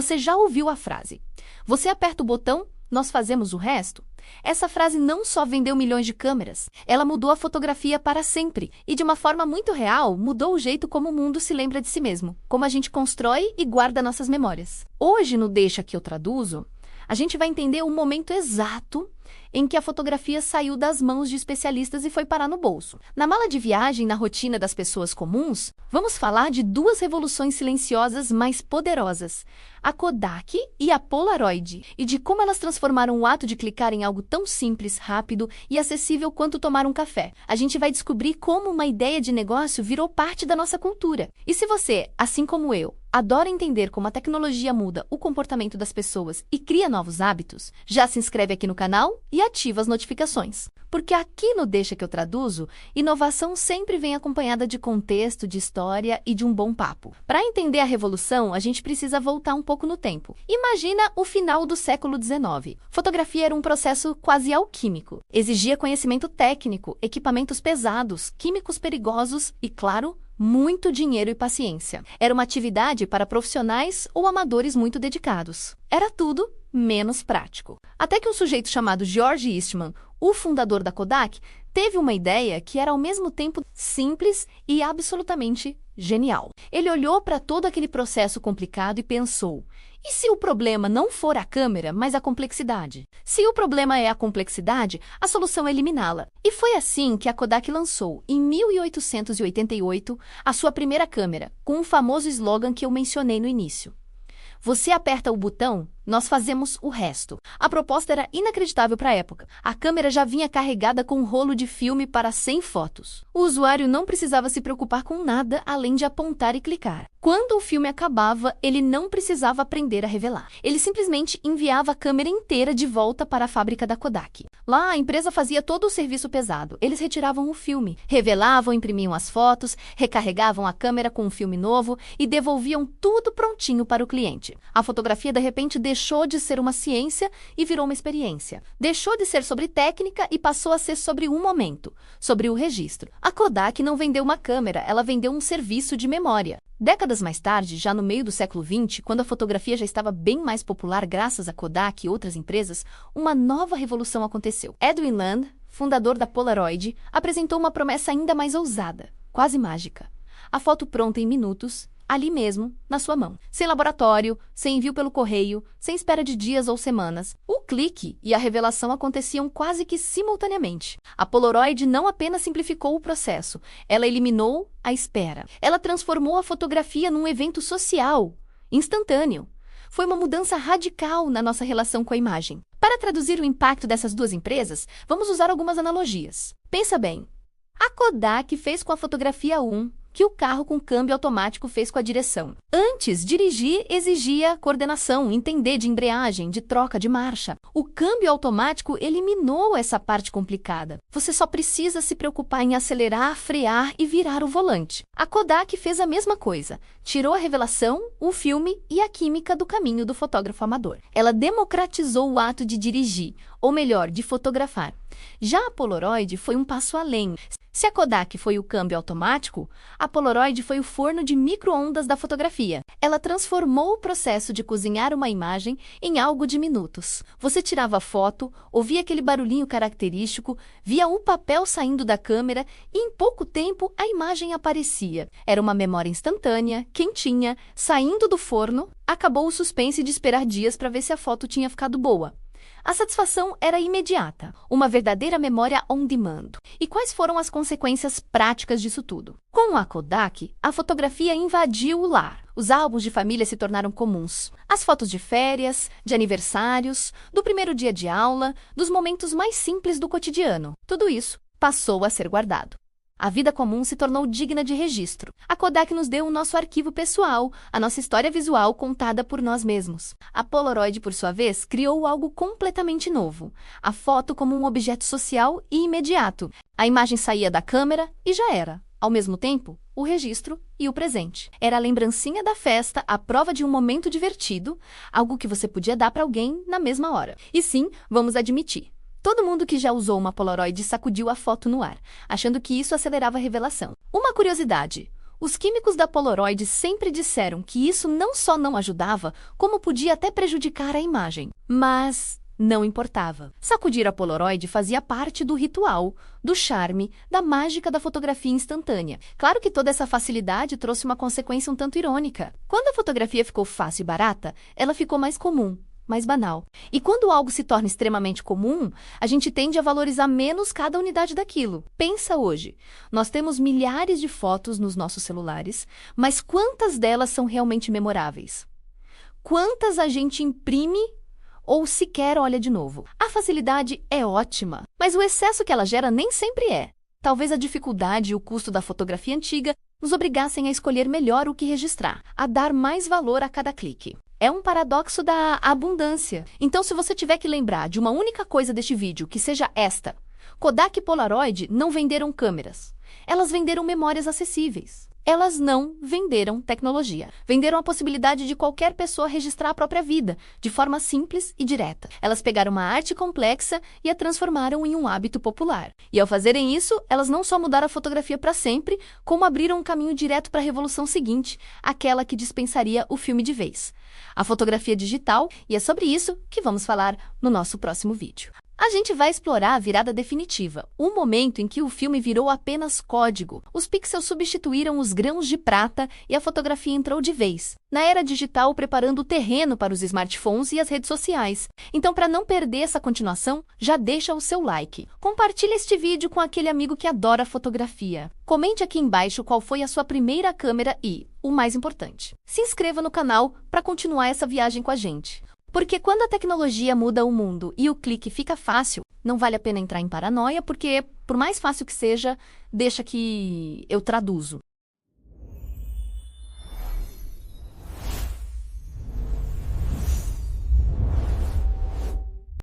Você já ouviu a frase: "Você aperta o botão, nós fazemos o resto"? Essa frase não só vendeu milhões de câmeras, ela mudou a fotografia para sempre e, de uma forma muito real, mudou o jeito como o mundo se lembra de si mesmo, como a gente constrói e guarda nossas memórias. Hoje, no Deixa que eu traduzo, a gente vai entender o momento exato em que a fotografia saiu das mãos de especialistas e foi parar no bolso. Na mala de viagem, na rotina das pessoas comuns, vamos falar de duas revoluções silenciosas mais poderosas, a Kodak e a Polaroid, e de como elas transformaram o ato de clicar em algo tão simples, rápido e acessível quanto tomar um café. A gente vai descobrir como uma ideia de negócio virou parte da nossa cultura. E se você, assim como eu, adora entender como a tecnologia muda o comportamento das pessoas e cria novos hábitos, já se inscreve aqui no canal e ativa as notificações. Porque aqui no Deixa que eu traduzo, inovação sempre vem acompanhada de contexto, de história e de um bom papo. Para entender a revolução, a gente precisa voltar um pouco no tempo. Imagina o final do século XIX. Fotografia era um processo quase alquímico. Exigia conhecimento técnico, equipamentos pesados, químicos perigosos e, claro, muito dinheiro e paciência. Era uma atividade para profissionais ou amadores muito dedicados. Era tudo menos prático. Até que um sujeito chamado George Eastman, o fundador da Kodak, teve uma ideia que era ao mesmo tempo simples e absolutamente genial. Ele olhou para todo aquele processo complicado e pensou: e se o problema não for a câmera, mas a complexidade? Se o problema é a complexidade, a solução é eliminá-la. E foi assim que a Kodak lançou, em 1888, a sua primeira câmera, com o famoso slogan que eu mencionei no início: "Você aperta o botão, nós fazemos o resto". A proposta era inacreditável para a época. A câmera já vinha carregada com um rolo de filme para 100 fotos. O usuário não precisava se preocupar com nada além de apontar e clicar. Quando o filme acabava, ele não precisava aprender a revelar. Ele simplesmente enviava a câmera inteira de volta para a fábrica da Kodak. Lá, a empresa fazia todo o serviço pesado. Eles retiravam o filme, revelavam, imprimiam as fotos, recarregavam a câmera com um filme novo e devolviam tudo prontinho para o cliente. A fotografia, de repente, deixou de ser uma ciência e virou uma experiência. Deixou de ser sobre técnica e passou a ser sobre um momento, sobre o registro. A Kodak não vendeu uma câmera, ela vendeu um serviço de memória. Décadas mais tarde, já no meio do século XX, quando a fotografia já estava bem mais popular graças a Kodak e outras empresas, uma nova revolução aconteceu. Edwin Land, fundador da Polaroid, apresentou uma promessa ainda mais ousada, quase mágica. A foto pronta em minutos, ali mesmo, na sua mão. Sem laboratório, sem envio pelo correio, sem espera de dias ou semanas. O clique e a revelação aconteciam quase que simultaneamente. A Polaroid não apenas simplificou o processo, ela eliminou a espera. Ela transformou a fotografia num evento social, instantâneo. Foi uma mudança radical na nossa relação com a imagem. Para traduzir o impacto dessas duas empresas, vamos usar algumas analogias. Pensa bem. A Kodak fez com a fotografia que o carro com câmbio automático fez com a direção. Antes, dirigir exigia coordenação, entender de embreagem, de troca de marcha. O câmbio automático eliminou essa parte complicada. Você só precisa se preocupar em acelerar, frear e virar o volante. A Kodak fez a mesma coisa. Tirou a revelação, o filme e a química do caminho do fotógrafo amador. Ela democratizou o ato de dirigir, ou melhor, de fotografar. Já a Polaroid foi um passo além. Se a Kodak foi o câmbio automático, a Polaroid foi o forno de micro-ondas da fotografia. Ela transformou o processo de cozinhar uma imagem em algo de minutos. Você tirava a foto, ouvia aquele barulhinho característico, via o papel saindo da câmera e em pouco tempo a imagem aparecia. Era uma memória instantânea, quentinha, saindo do forno. Acabou o suspense de esperar dias para ver se a foto tinha ficado boa. A satisfação era imediata, uma verdadeira memória on demand. E quais foram as consequências práticas disso tudo? Com a Kodak, a fotografia invadiu o lar. Os álbuns de família se tornaram comuns. As fotos de férias, de aniversários, do primeiro dia de aula, dos momentos mais simples do cotidiano. Tudo isso passou a ser guardado. A vida comum se tornou digna de registro. A Kodak nos deu o nosso arquivo pessoal, a nossa história visual contada por nós mesmos. A Polaroid, por sua vez, criou algo completamente novo. A foto como um objeto social e imediato. A imagem saía da câmera e já era. Ao mesmo tempo, o registro e o presente. Era a lembrancinha da festa, a prova de um momento divertido, algo que você podia dar para alguém na mesma hora. E sim, vamos admitir. Todo mundo que já usou uma Polaroid sacudiu a foto no ar, achando que isso acelerava a revelação. Uma curiosidade: Os químicos da Polaroid sempre disseram que isso não só não ajudava, como podia até prejudicar a imagem. Mas não importava. Sacudir a Polaroid fazia parte do ritual, do charme, da mágica da fotografia instantânea. Claro que toda essa facilidade trouxe uma consequência um tanto irônica. Quando a fotografia ficou fácil e barata, ela ficou mais comum, mais banal. E quando algo se torna extremamente comum, a gente tende a valorizar menos cada unidade daquilo. Pensa hoje, nós temos milhares de fotos nos nossos celulares, mas quantas delas são realmente memoráveis? Quantas a gente imprime ou sequer olha de novo? A facilidade é ótima, mas o excesso que ela gera nem sempre é. Talvez a dificuldade e o custo da fotografia antiga nos obrigassem a escolher melhor o que registrar, a dar mais valor a cada clique. É um paradoxo da abundância. Então, se você tiver que lembrar de uma única coisa deste vídeo, que seja esta: Kodak e Polaroid não venderam câmeras. Elas venderam memórias acessíveis. Elas não venderam tecnologia. Venderam a possibilidade de qualquer pessoa registrar a própria vida, de forma simples e direta. Elas pegaram uma arte complexa e a transformaram em um hábito popular. E ao fazerem isso, elas não só mudaram a fotografia para sempre, como abriram um caminho direto para a revolução seguinte, aquela que dispensaria o filme de vez: a fotografia digital, e é sobre isso que vamos falar no nosso próximo vídeo. A gente vai explorar a virada definitiva, o momento em que o filme virou apenas código. Os pixels substituíram os grãos de prata e a fotografia entrou de vez, na era digital, preparando o terreno para os smartphones e as redes sociais. Então, para não perder essa continuação, já deixa o seu like. Compartilhe este vídeo com aquele amigo que adora fotografia. Comente aqui embaixo qual foi a sua primeira câmera e, o mais importante, se inscreva no canal para continuar essa viagem com a gente. Porque quando a tecnologia muda o mundo e o clique fica fácil, não vale a pena entrar em paranoia, porque, por mais fácil que seja, deixa que eu traduzo.